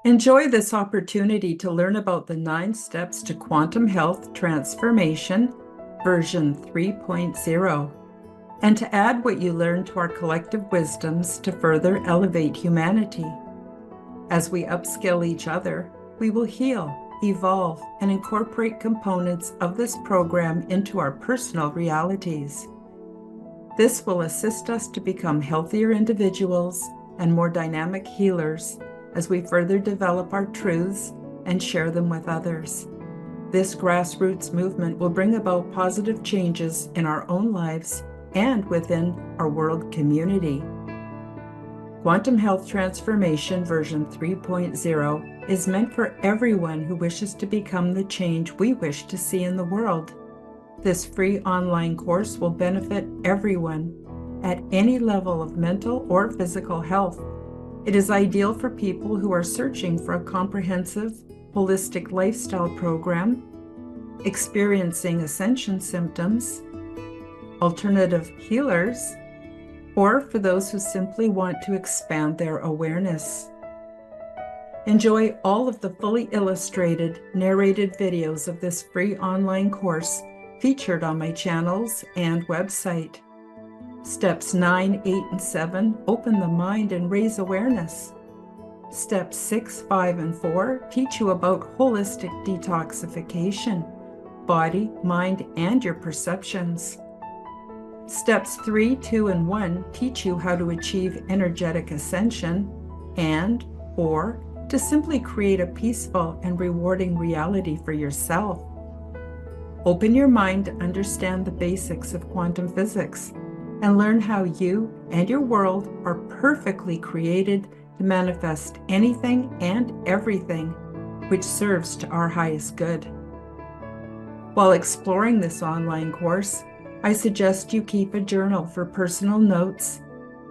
Enjoy this opportunity to learn about the 9 steps to quantum health transformation, version 3.0, and to add what you learn to our collective wisdoms to further elevate humanity. As we upskill each other, we will heal, evolve, and incorporate components of this program into our personal realities. This will assist us to become healthier individuals and more dynamic healers as we further develop our truths and share them with others. This grassroots movement will bring about positive changes in our own lives and within our world community. Quantum Health Transformation version 3.0 is meant for everyone who wishes to become the change we wish to see in the world. This free online course will benefit everyone at any level of mental or physical health. It is ideal for people who are searching for a comprehensive, holistic lifestyle program, experiencing ascension symptoms, alternative healers, or for those who simply want to expand their awareness. Enjoy all of the fully illustrated, narrated videos of this free online course featured on my channels and website. Steps 9, 8, and 7 open the mind and raise awareness. Steps 6, 5, and 4 teach you about holistic detoxification, body, mind, and your perceptions. Steps 3, 2, and 1 teach you how to achieve energetic ascension or to simply create a peaceful and rewarding reality for yourself. Open your mind to understand the basics of quantum physics and learn how you and your world are perfectly created to manifest anything and everything which serves to our highest good. While exploring this online course, I suggest you keep a journal for personal notes,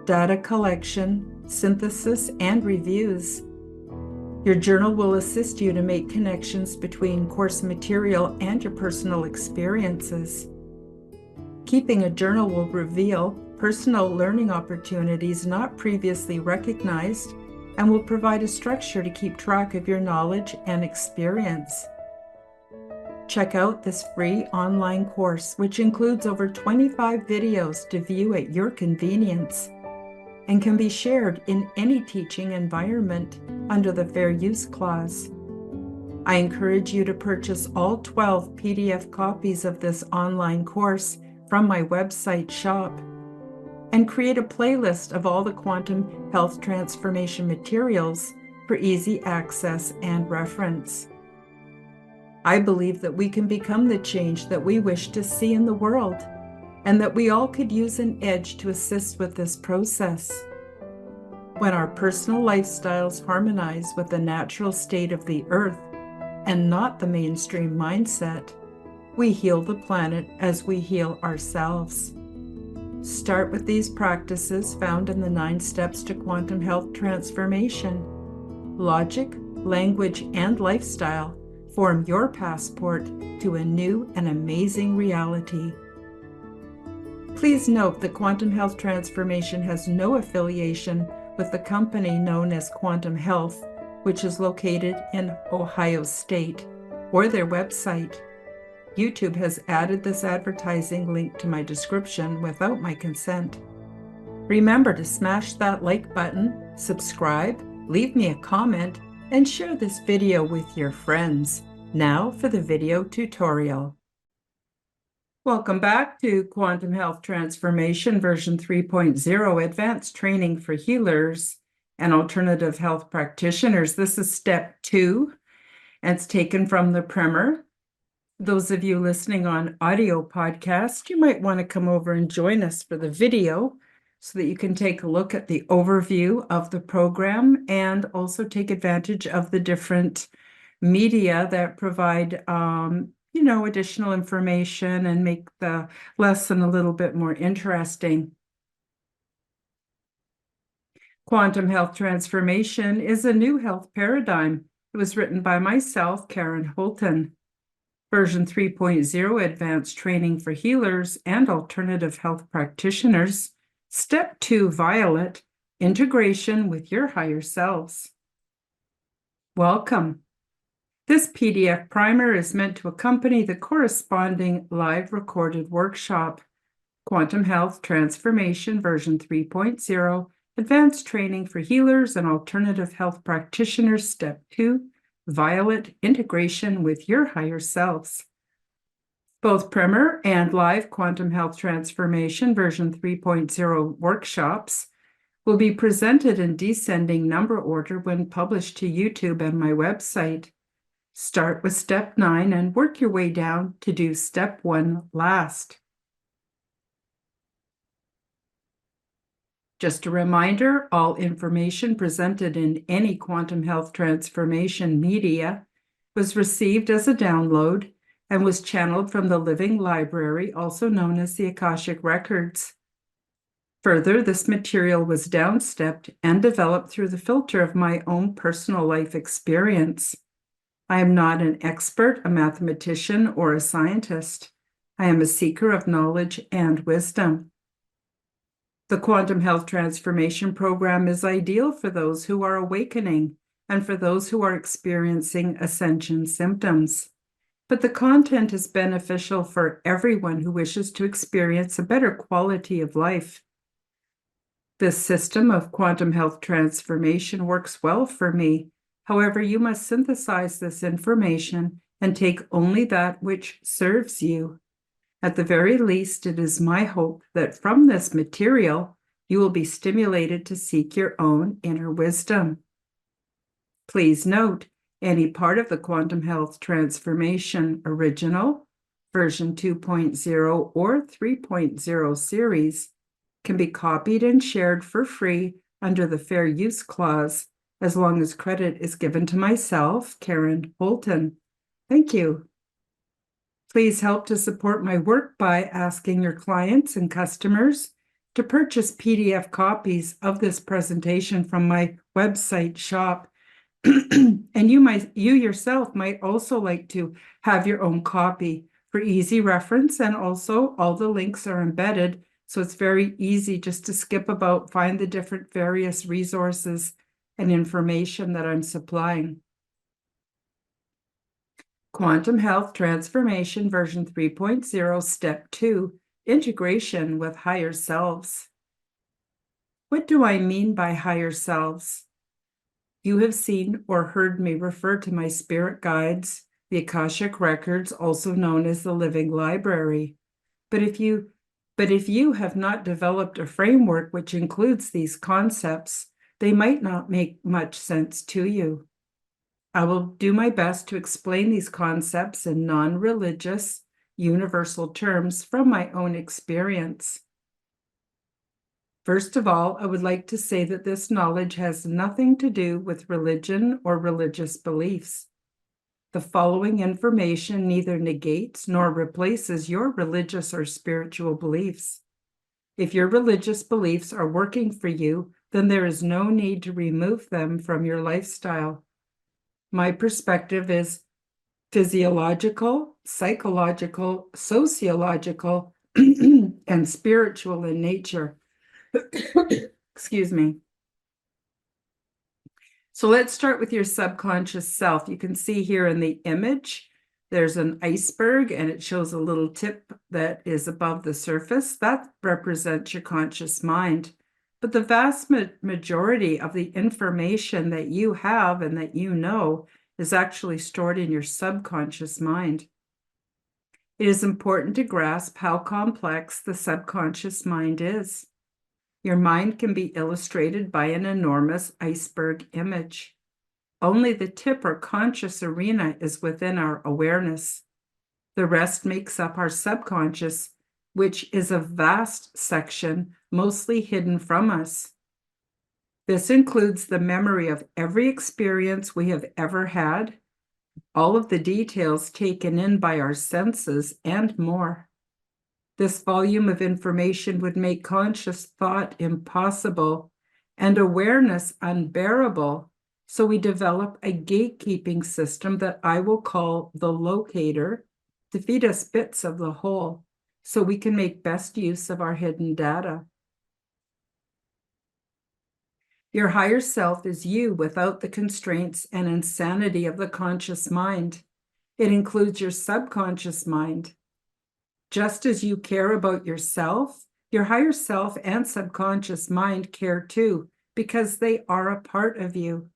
data collection, synthesis, and reviews. Your journal will assist you to make connections between course material and your personal experiences. Keeping a journal will reveal personal learning opportunities not previously recognized and will provide a structure to keep track of your knowledge and experience. Check out this free online course, which includes over 25 videos to view at your convenience and can be shared in any teaching environment under the Fair Use Clause. I encourage you to purchase all 12 PDF copies of this online course from my website shop and create a playlist of all the quantum health transformation materials for easy access and reference. I believe that we can become the change that we wish to see in the world, and that we all could use an edge to assist with this process. When our personal lifestyles harmonize with the natural state of the earth and not the mainstream mindset, we heal the planet as we heal ourselves. Start with these practices found in the 9 steps to quantum health transformation. Logic, language, and lifestyle form your passport to a new and amazing reality. Please note that Quantum Health Transformation has no affiliation with the company known as Quantum Health, which is located in Ohio State, or their website. YouTube has added this advertising link to my description without my consent. Remember to smash that like button, subscribe, leave me a comment, and share this video with your friends. Now for the video tutorial. Welcome back to Quantum Health Transformation version 3.0, Advanced Training for Healers and Alternative Health Practitioners. This is step 2, and it's taken from the primer. Those of you listening on audio podcast, you might want to come over and join us for the video so that you can take a look at the overview of the program and also take advantage of the different media that provide, additional information and make the lesson a little bit more interesting. Quantum Health Transformation is a new health paradigm. It was written by myself, Karen Holton. Version 3.0, Advanced Training for Healers and Alternative Health Practitioners. Step 2, Violet, Integration with Your Higher Selves. Welcome. This PDF primer is meant to accompany the corresponding live recorded workshop, Quantum Health Transformation version 3.0, Advanced Training for Healers and Alternative Health Practitioners, Step 2, Violet Integration with Your Higher Selves. Both primer and live Quantum Health Transformation version 3.0 workshops will be presented in descending number order when published to YouTube and my website. Start with step 9 and work your way down to do step 1 last. Just a reminder, all information presented in any Quantum Health Transformation media was received as a download and was channeled from the Living Library, also known as the Akashic Records. Further, this material was downstepped and developed through the filter of my own personal life experience. I am not an expert, a mathematician, or a scientist. I am a seeker of knowledge and wisdom. The Quantum Health Transformation Program is ideal for those who are awakening and for those who are experiencing ascension symptoms. But the content is beneficial for everyone who wishes to experience a better quality of life. This system of quantum health transformation works well for me. However, you must synthesize this information and take only that which serves you. At the very least, it is my hope that from this material, you will be stimulated to seek your own inner wisdom. Please note, any part of the Quantum Health Transformation Original, version 2.0 or 3.0 series can be copied and shared for free under the Fair Use Clause, as long as credit is given to myself, Karen Holton. Thank you. Please help to support my work by asking your clients and customers to purchase PDF copies of this presentation from my website shop. And you yourself might also like to have your own copy for easy reference, and also all the links are embedded, so it's very easy just to skip about, find the different various resources and information that I'm supplying. Quantum Health Transformation version 3.0, Step 2, Integration with Higher Selves. What do I mean by higher selves? You have seen or heard me refer to my spirit guides, the Akashic Records, also known as the Living Library. But if you have not developed a framework which includes these concepts, they might not make much sense to you. I will do my best to explain these concepts in non-religious, universal terms from my own experience. First of all, I would like to say that this knowledge has nothing to do with religion or religious beliefs. The following information neither negates nor replaces your religious or spiritual beliefs. If your religious beliefs are working for you, then there is no need to remove them from your lifestyle. My perspective is physiological, psychological, sociological, and spiritual in nature. Excuse me. So let's start with your subconscious self. You can see here in the image, there's an iceberg and it shows a little tip that is above the surface. That represents your conscious mind. But the vast majority of the information that you have and that you know is actually stored in your subconscious mind. It is important to grasp how complex the subconscious mind is. Your mind can be illustrated by an enormous iceberg image. Only the tip or conscious arena is within our awareness. The rest makes up our subconscious, which is a vast section, mostly hidden from us. This includes the memory of every experience we have ever had, all of the details taken in by our senses, and more. This volume of information would make conscious thought impossible and awareness unbearable, so we develop a gatekeeping system that I will call the locator to feed us bits of the whole, so we can make best use of our hidden data. Your higher self is you without the constraints and insanity of the conscious mind. It includes your subconscious mind. Just as you care about yourself, your higher self and subconscious mind care too, because they are a part of you.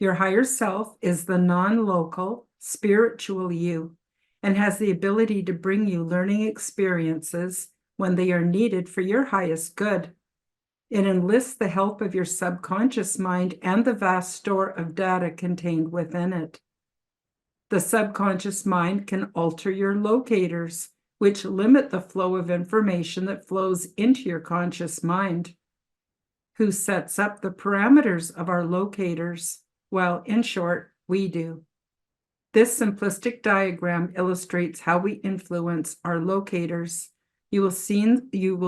Your higher self is the non-local, spiritual you, and has the ability to bring you learning experiences when they are needed for your highest good. It enlists the help of your subconscious mind and the vast store of data contained within it. The subconscious mind can alter your locators, which limit the flow of information that flows into your conscious mind. Who sets up the parameters of our locators? Well, in short, we do. This simplistic diagram illustrates how we influence our locators. You will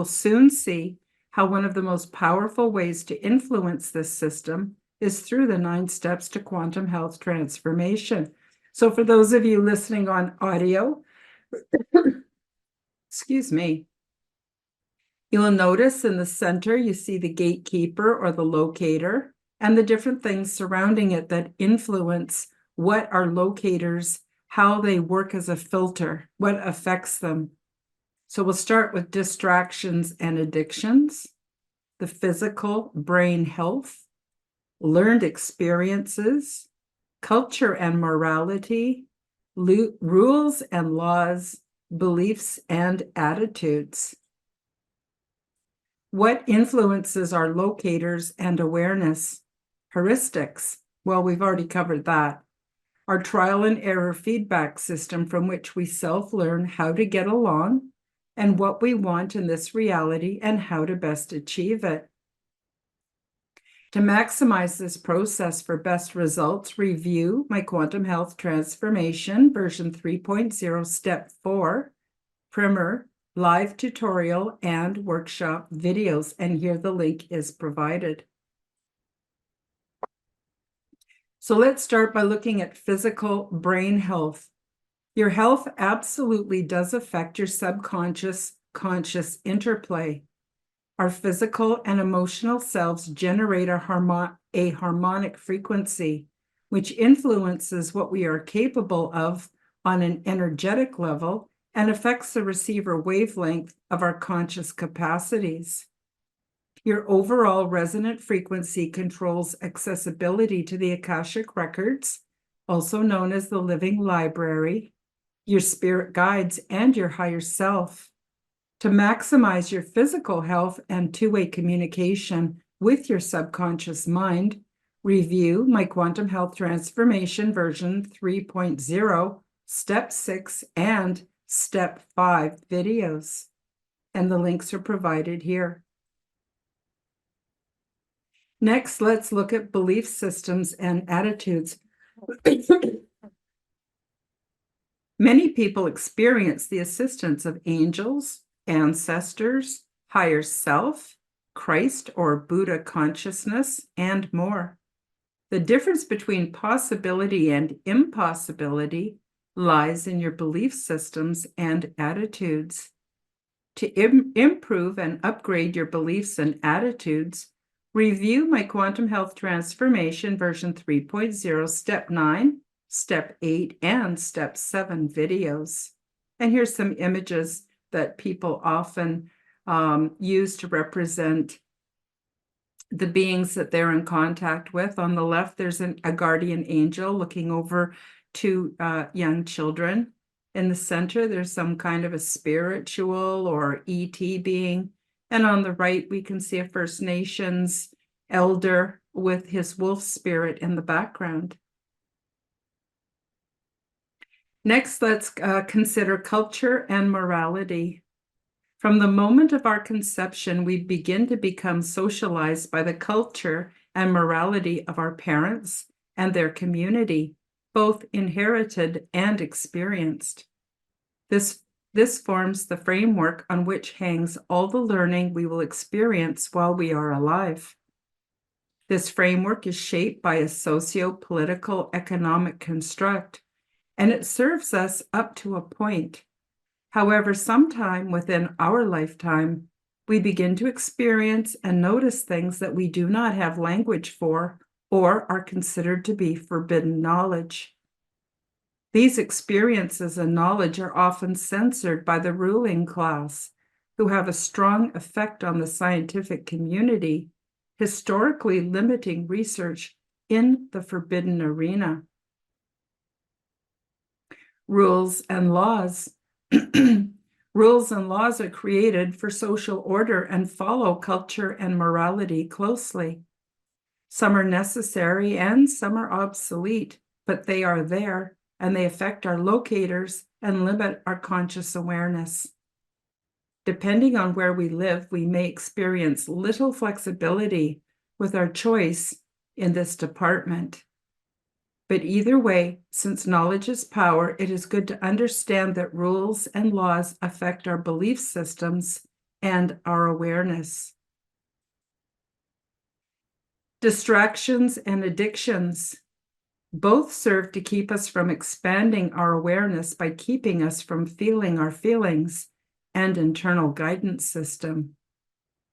soon see how one of the most powerful ways to influence this system is through the 9 steps to quantum health transformation. So for those of you listening on audio, excuse me, you will notice in the center, you see the gatekeeper or the locator and the different things surrounding it that influence what are locators, how they work as a filter, what affects them. So we'll start with distractions and addictions, the physical brain health, learned experiences, culture and morality, rules and laws, beliefs and attitudes. What influences our locators and awareness? Heuristics. Well, we've already covered that. Our trial and error feedback system from which we self-learn how to get along and what we want in this reality and how to best achieve it. To maximize this process for best results, review my Quantum Health Transformation version 3.0 Step 4, Primer, live tutorial, and workshop videos, and here the link is provided. So let's start by looking at physical brain health. Your health absolutely does affect your subconscious-conscious interplay. Our physical and emotional selves generate a harmonic frequency, which influences what we are capable of on an energetic level and affects the receiver wavelength of our conscious capacities. Your overall resonant frequency controls accessibility to the Akashic records, also known as the living library, your spirit guides, and your higher self. To maximize your physical health and two-way communication with your subconscious mind, review my Quantum Health Transformation version 3.0, Step 6, and Step 5 videos. And the links are provided here. Next, let's look at belief systems and attitudes. Many people experience the assistance of angels, ancestors, higher self, Christ or Buddha consciousness, and more. The difference between possibility and impossibility lies in your belief systems and attitudes. To improve and upgrade your beliefs and attitudes, review my Quantum Health Transformation version 3.0 Step 9, Step 8, and Step 7 videos. And here's some images that people often use to represent the beings that they're in contact with. On the left, there's a guardian angel looking over to young children. In the center, there's some kind of a spiritual or ET being. And on the right, we can see a First Nations elder with his wolf spirit in the background. Next, let's consider culture and morality. From the moment of our conception, we begin to become socialized by the culture and morality of our parents and their community, both inherited and experienced. This forms the framework on which hangs all the learning we will experience while we are alive. This framework is shaped by a socio-political economic construct, and it serves us up to a point. However, sometime within our lifetime, we begin to experience and notice things that we do not have language for or are considered to be forbidden knowledge. These experiences and knowledge are often censored by the ruling class, who have a strong effect on the scientific community, historically limiting research in the forbidden arena. Rules and laws. Rules and laws are created for social order and follow culture and morality closely. Some are necessary and some are obsolete, but they are there and they affect our locators and limit our conscious awareness. Depending on where we live, we may experience little flexibility with our choice in this department. But either way, since knowledge is power, it is good to understand that rules and laws affect our belief systems and our awareness. Distractions and addictions both serve to keep us from expanding our awareness by keeping us from feeling our feelings and internal guidance system.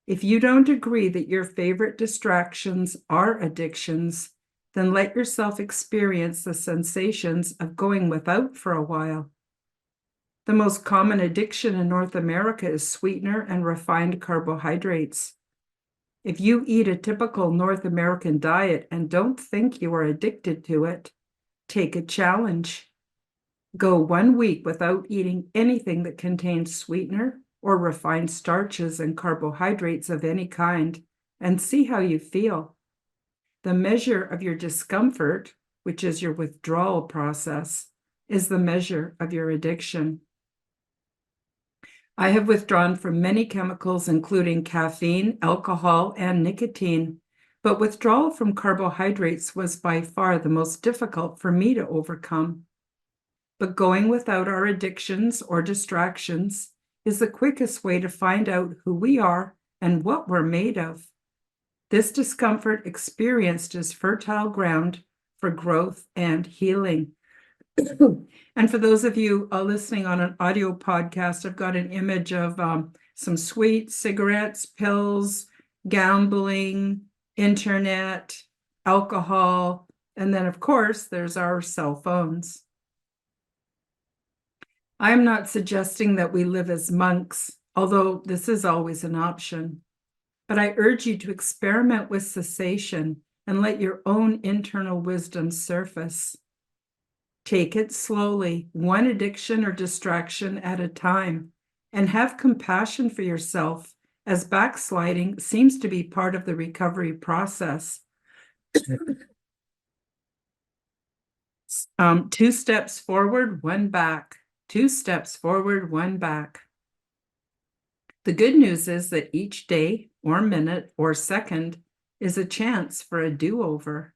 If you don't agree that your favorite distractions are addictions, then let yourself experience the sensations of going without for a while. The most common addiction in North America is sweetener and refined carbohydrates. If you eat a typical North American diet and don't think you are addicted to it, take a challenge. Go 1 week without eating anything that contains sweetener or refined starches and carbohydrates of any kind, and see how you feel. The measure of your discomfort, which is your withdrawal process, is the measure of your addiction. I have withdrawn from many chemicals, including caffeine, alcohol, and nicotine, but withdrawal from carbohydrates was by far the most difficult for me to overcome. But going without our addictions or distractions is the quickest way to find out who we are and what we're made of. This discomfort experienced is fertile ground for growth and healing. And for those of you listening on an audio podcast, I've got an image of some sweets, cigarettes, pills, gambling, internet, alcohol, and then, of course, there's our cell phones. I'm not suggesting that we live as monks, although this is always an option. But I urge you to experiment with cessation and let your own internal wisdom surface. Take it slowly, one addiction or distraction at a time, and have compassion for yourself, as backsliding seems to be part of the recovery process. 2 steps forward, 1 back. 2 steps forward, 1 back. The good news is that each day or minute or second is a chance for a do-over.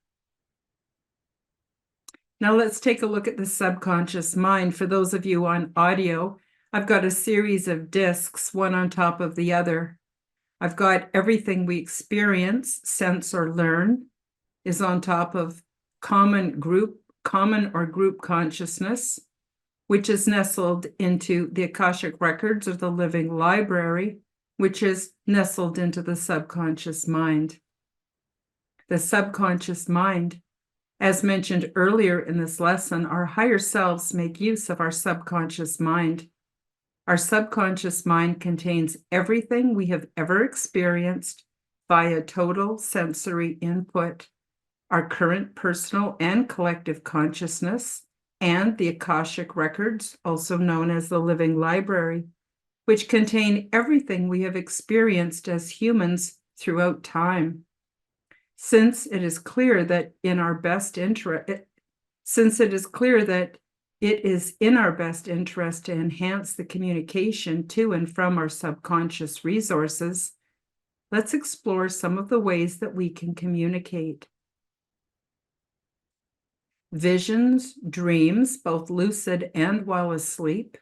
Now let's take a look at the subconscious mind. For those of you on audio, I've got a series of discs, one on top of the other. I've got everything we experience, sense, or learn is on top of common or group consciousness, which is nestled into the Akashic Records of the Living Library, which is nestled into the subconscious mind. The subconscious mind, as mentioned earlier in this lesson, our higher selves make use of our subconscious mind. Our subconscious mind contains everything we have ever experienced via total sensory input, our current personal and collective consciousness, and the Akashic Records, also known as the Living Library, which contain everything we have experienced as humans throughout time. Since it is clear that it is in our best interest to enhance the communication to and from our subconscious resources, let's explore some of the ways that we can communicate. Visions, dreams, both lucid and while asleep,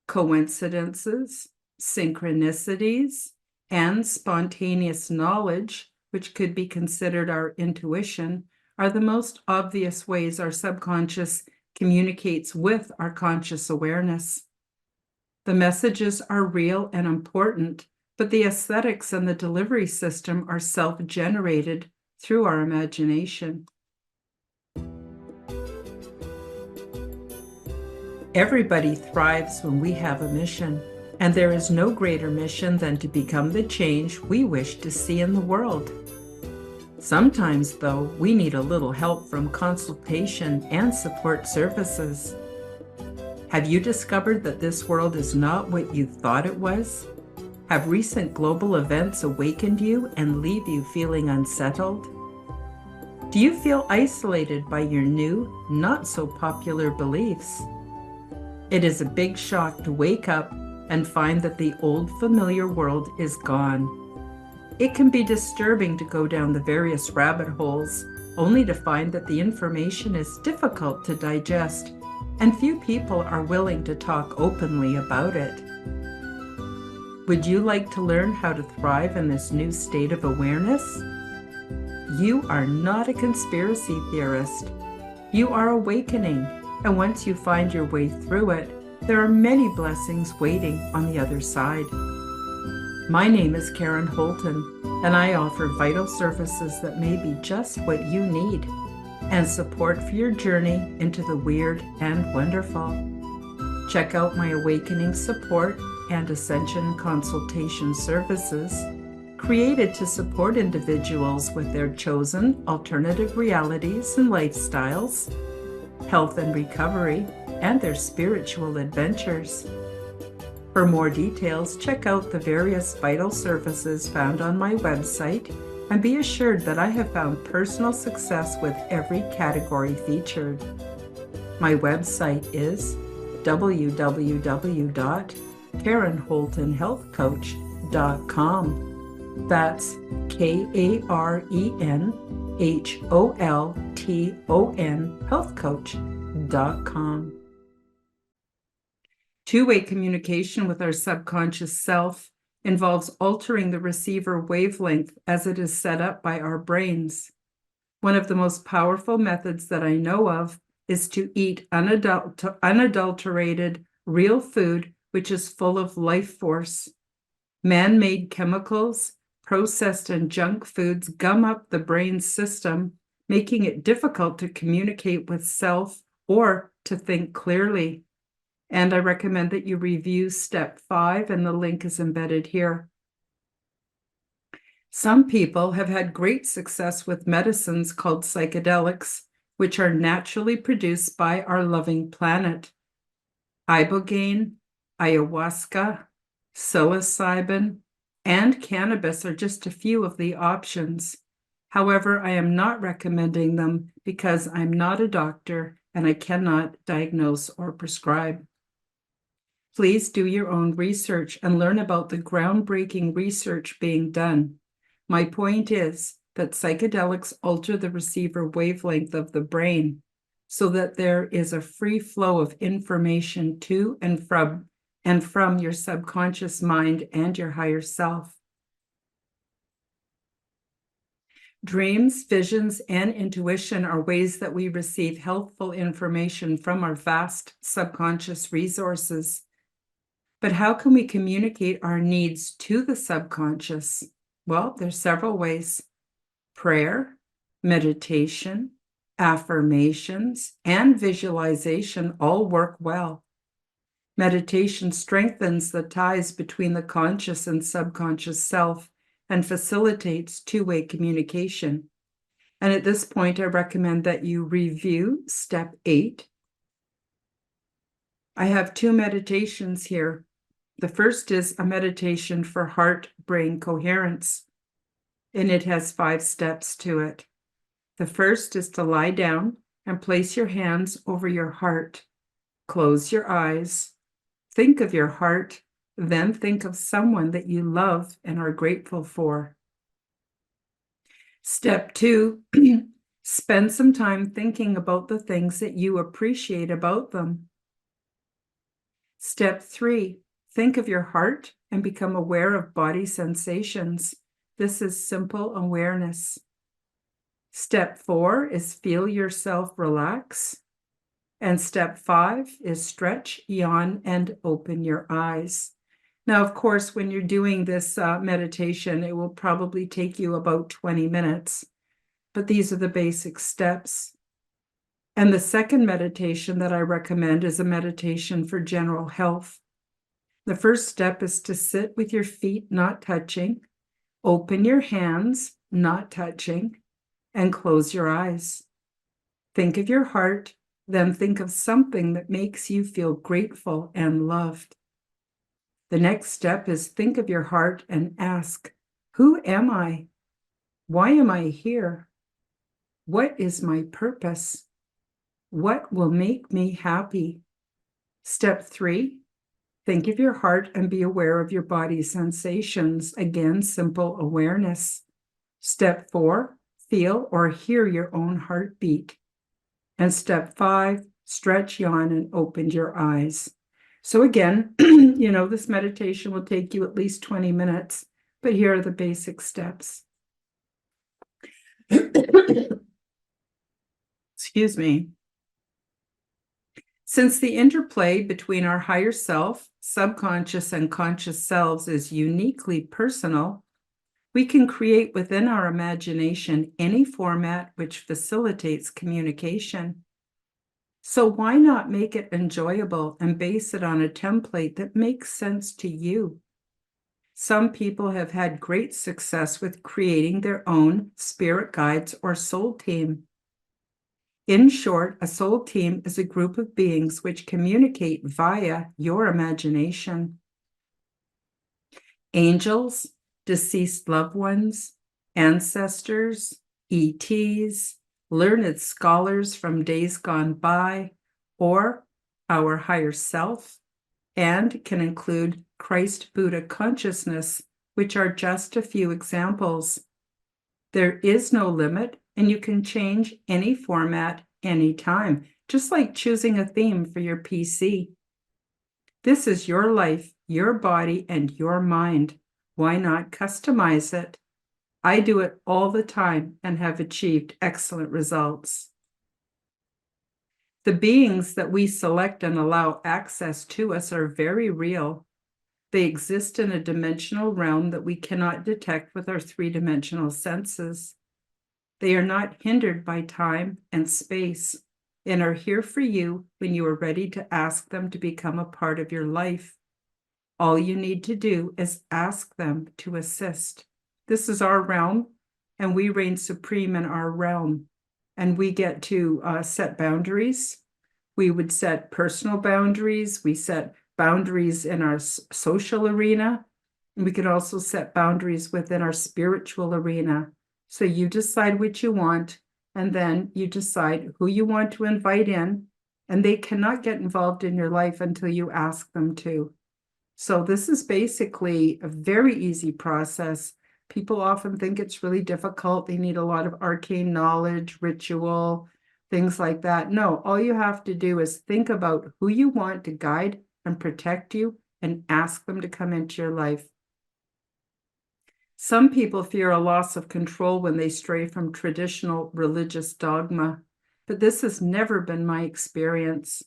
coincidences, synchronicities, and spontaneous knowledge, which could be considered our intuition, are the most obvious ways our subconscious communicates with our conscious awareness. The messages are real and important, but the aesthetics and the delivery system are self-generated through our imagination. Everybody thrives when we have a mission, and there is no greater mission than to become the change we wish to see in the world. Sometimes, though, we need a little help from consultation and support services. Have you discovered that this world is not what you thought it was? Have recent global events awakened you and leave you feeling unsettled? Do you feel isolated by your new, not so popular beliefs? It is a big shock to wake up and find that the old familiar world is gone. It can be disturbing to go down the various rabbit holes, only to find that the information is difficult to digest, and few people are willing to talk openly about it. Would you like to learn how to thrive in this new state of awareness? You are not a conspiracy theorist. You are awakening, and once you find your way through it, there are many blessings waiting on the other side. My name is Karen Holton, and I offer vital services that may be just what you need, and support for your journey into the weird and wonderful. Check out my awakening support and ascension consultation services, created to support individuals with their chosen alternative realities and lifestyles, health and recovery, and their spiritual adventures. For more details, check out the various vital services found on my website, and be assured that I have found personal success with every category featured. My website is www.KarenHoltonHealthCoach.com. That's KarenHolton healthcoach.com. Two-way communication with our subconscious self involves altering the receiver wavelength as it is set up by our brains. One of the most powerful methods that I know of is to eat unadulterated, real food, which is full of life force. Man-made chemicals, processed and junk foods gum up the brain system, making it difficult to communicate with self or to think clearly. And I recommend that you review step 5, and the link is embedded here. Some people have had great success with medicines called psychedelics, which are naturally produced by our loving planet. Ibogaine, ayahuasca, psilocybin, and cannabis are just a few of the options. However, I am not recommending them because I'm not a doctor and I cannot diagnose or prescribe. Please do your own research and learn about the groundbreaking research being done. My point is that psychedelics alter the receiver wavelength of the brain so that there is a free flow of information to and from your subconscious mind and your higher self. Dreams, visions, and intuition are ways that we receive helpful information from our vast subconscious resources. But how can we communicate our needs to the subconscious? Well, there's several ways. Prayer, meditation, affirmations, and visualization all work well. Meditation strengthens the ties between the conscious and subconscious self and facilitates two-way communication. And at this point, I recommend that you review step 8. I have 2 meditations here. The first is a meditation for heart-brain coherence, and it has 5 steps to it. The first is to lie down and place your hands over your heart. Close your eyes. Think of your heart, then think of someone that you love and are grateful for. Step 2, spend some time thinking about the things that you appreciate about them. Step 3, think of your heart and become aware of body sensations. This is simple awareness. Step 4 is feel yourself relax. And step 5 is stretch, yawn, and open your eyes. Now, of course, when you're doing this meditation, it will probably take you about 20 minutes, but these are the basic steps. And the second meditation that I recommend is a meditation for general health. The first step is to sit with your feet not touching, open your hands not touching, and close your eyes. Think of your heart, then think of something that makes you feel grateful and loved. The next step is think of your heart and ask, who am I? Why am I here? What is my purpose? What will make me happy? Step 3, think of your heart and be aware of your body's sensations. Again, simple awareness. Step 4, feel or hear your own heartbeat. And step 5, stretch, yawn, and open your eyes. So again, this meditation will take you at least 20 minutes, but here are the basic steps. Excuse me. Since the interplay between our higher self, subconscious, and conscious selves is uniquely personal, we can create within our imagination any format which facilitates communication. So why not make it enjoyable and base it on a template that makes sense to you? Some people have had great success with creating their own spirit guides or soul team. In short, a soul team is a group of beings which communicate via your imagination. Angels, deceased loved ones, ancestors, ETs, learned scholars from days gone by, or our higher self, and can include Christ Buddha consciousness, which are just a few examples. There is no limit, and you can change any format anytime, just like choosing a theme for your PC. This is your life, your body, and your mind. Why not customize it? I do it all the time and have achieved excellent results. The beings that we select and allow access to us are very real. They exist in a dimensional realm that we cannot detect with our three-dimensional senses. They are not hindered by time and space and are here for you when you are ready to ask them to become a part of your life. All you need to do is ask them to assist. This is our realm, and we reign supreme in our realm, and we get to set boundaries. We would set personal boundaries. We set boundaries in our social arena. And we can also set boundaries within our spiritual arena. So you decide what you want, and then you decide who you want to invite in, and they cannot get involved in your life until you ask them to. So this is basically a very easy process. People often think it's really difficult. They need a lot of arcane knowledge, ritual, things like that. No, all you have to do is think about who you want to guide and protect you and ask them to come into your life. Some people fear a loss of control when they stray from traditional religious dogma, but this has never been my experience.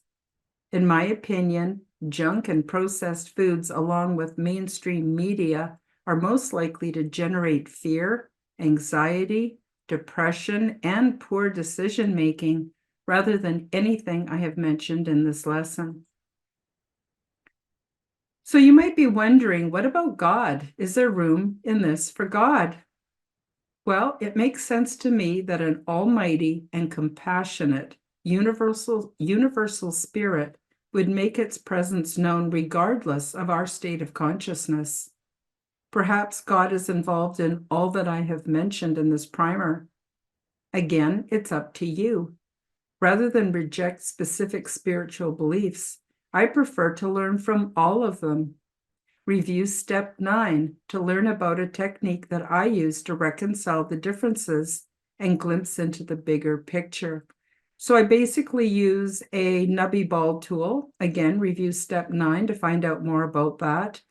In my opinion, junk and processed foods, along with mainstream media, are most likely to generate fear, anxiety, depression, and poor decision-making, rather than anything I have mentioned in this lesson. So you might be wondering, what about God? Is there room in this for God? Well, it makes sense to me that an almighty and compassionate universal spirit would make its presence known regardless of our state of consciousness. Perhaps God is involved in all that I have mentioned in this primer. Again, it's up to you. Rather than reject specific spiritual beliefs, I prefer to learn from all of them. Review step 9 to learn about a technique that I use to reconcile the differences and glimpse into the bigger picture. So I basically use a nubby ball tool. Again, review step 9 to find out more about that.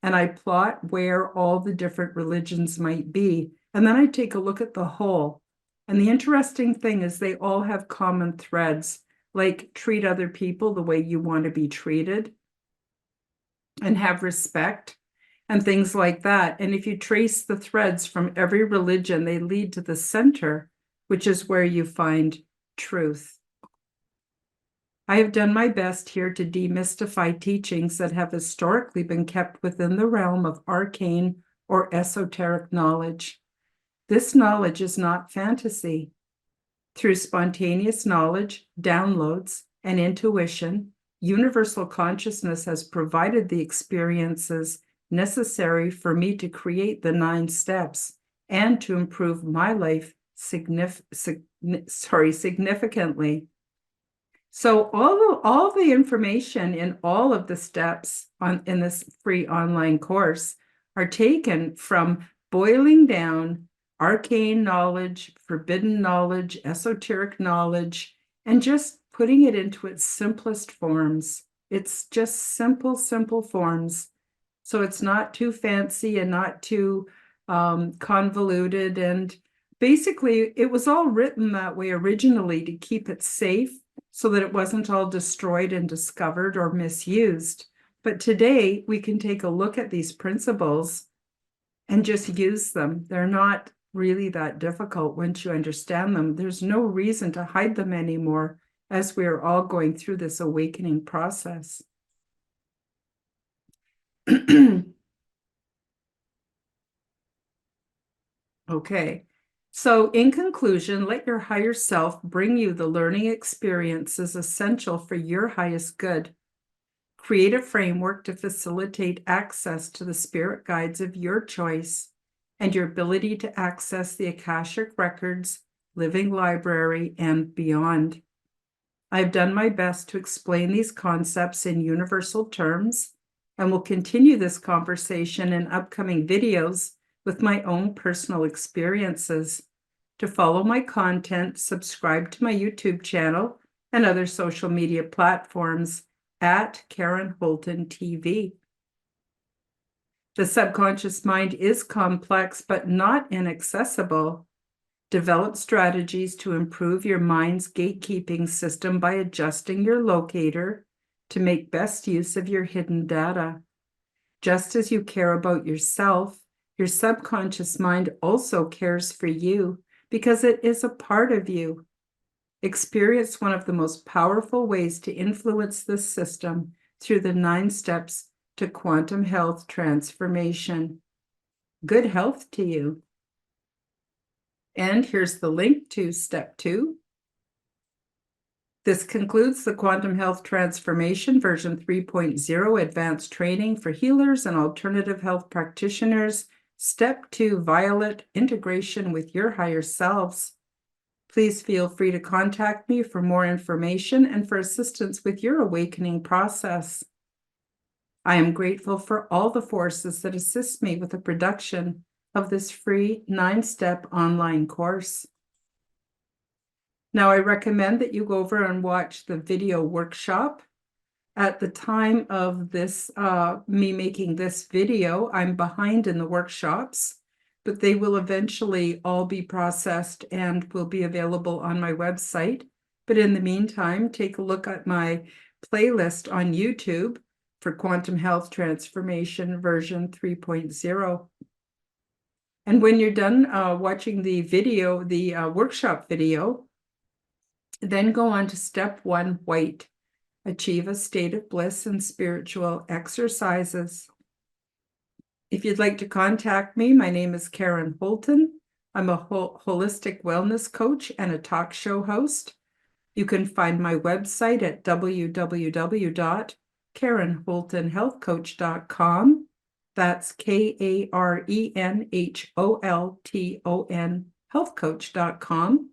And I plot where all the different religions might be. And then I take a look at the whole. And the interesting thing is they all have common threads, like treat other people the way you want to be treated, and have respect and things like that. And if you trace the threads from every religion, they lead to the center, which is where you find truth. I have done my best here to demystify teachings that have historically been kept within the realm of arcane or esoteric knowledge. This knowledge is not fantasy. Through spontaneous knowledge, downloads, and intuition, universal consciousness has provided the experiences necessary for me to create the 9 steps and to improve my life significantly. So all the information in all of the steps in this free online course are taken from boiling down arcane knowledge, forbidden knowledge, esoteric knowledge, and just putting it into its simplest forms. It's just simple forms. So it's not too fancy and not too convoluted. And basically, it was all written that way originally to keep it safe so that it wasn't all destroyed and discovered or misused. But today, we can take a look at these principles and just use them. They're not really that difficult once you understand them. There's no reason to hide them anymore as we are all going through this awakening process. Okay, so in conclusion, let your higher self bring you the learning experiences essential for your highest good. Create a framework to facilitate access to the spirit guides of your choice and your ability to access the Akashic Records, Living Library, and beyond. I've done my best to explain these concepts in universal terms and will continue this conversation in upcoming videos with my own personal experiences. To follow my content, subscribe to my YouTube channel and other social media platforms at Karen Holton TV. The subconscious mind is complex, but not inaccessible. Develop strategies to improve your mind's gatekeeping system by adjusting your locator to make best use of your hidden data. Just as you care about yourself, your subconscious mind also cares for you because it is a part of you. Experience one of the most powerful ways to influence this system through the 9 steps to quantum health transformation. Good health to you. And here's the link to step 2. This concludes the Quantum Health Transformation version 3.0 advanced training for healers and alternative health practitioners. Step 2, Violet, integration with your higher selves. Please feel free to contact me for more information and for assistance with your awakening process. I am grateful for all the forces that assist me with the production of this free 9-step online course. Now, I recommend that you go over and watch the video workshop. At the time of this, me making this video, I'm behind in the workshops, but they will eventually all be processed and will be available on my website. But in the meantime, take a look at my playlist on YouTube for Quantum Health Transformation version 3.0. And when you're done watching the video, the workshop video, then go on to step 1, White. Achieve a state of bliss and spiritual exercises. If you'd like to contact me, my name is Karen Holton. I'm a holistic wellness coach and a talk show host. You can find my website at www.karenholtonhealthcoach.com. That's KarenHolton healthcoach.com. You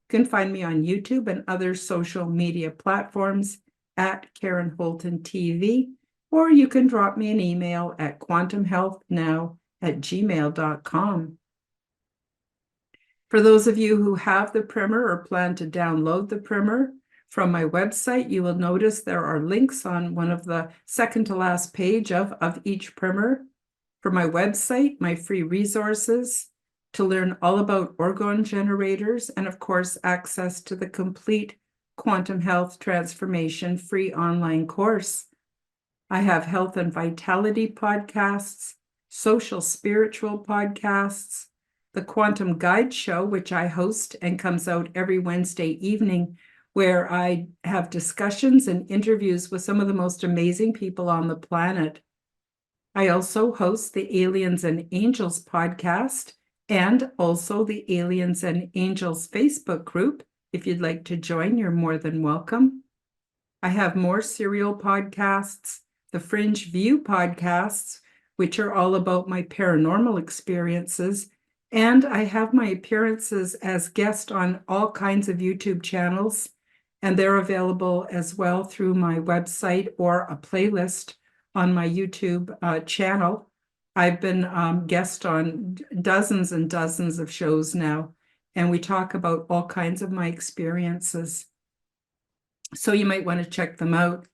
can find me on YouTube and other social media platforms at Karen Holton TV, or you can drop me an email at quantumhealthnow@gmail.com. For those of you who have the primer or plan to download the primer from my website, you will notice there are links on one of the second to last page of each primer. For my website, my free resources, to learn all about orgone generators, and of course, access to the complete Quantum Health Transformation free online course. I have health and vitality podcasts, social spiritual podcasts, the Quantum Guide Show, which I host and comes out every Wednesday evening, where I have discussions and interviews with some of the most amazing people on the planet. I also host the Aliens and Angels podcast and also the Aliens and Angels Facebook group. If you'd like to join, you're more than welcome. I have more serial podcasts, the Fringe View podcasts, which are all about my paranormal experiences. And I have my appearances as guest on all kinds of YouTube channels, and they're available as well through my website or a playlist on my YouTube channel. I've been guest on dozens and dozens of shows now, and we talk about all kinds of my experiences. So you might want to check them out.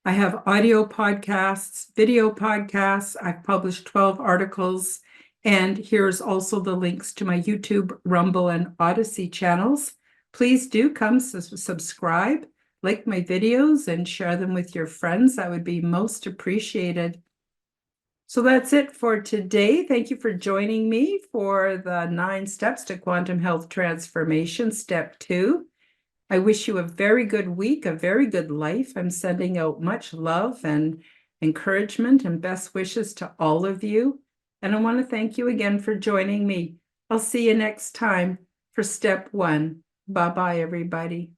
I have audio podcasts, video podcasts. I've published 12 articles. And here's also the links to my YouTube, Rumble, and Odyssey channels. Please do come subscribe, like my videos, and share them with your friends. That would be most appreciated. So that's it for today. Thank you for joining me for the 9 steps to quantum health transformation, step 2. I wish you a very good week, a very good life. I'm sending out much love and encouragement and best wishes to all of you. And I want to thank you again for joining me. I'll see you next time for step 1. Bye-bye, everybody.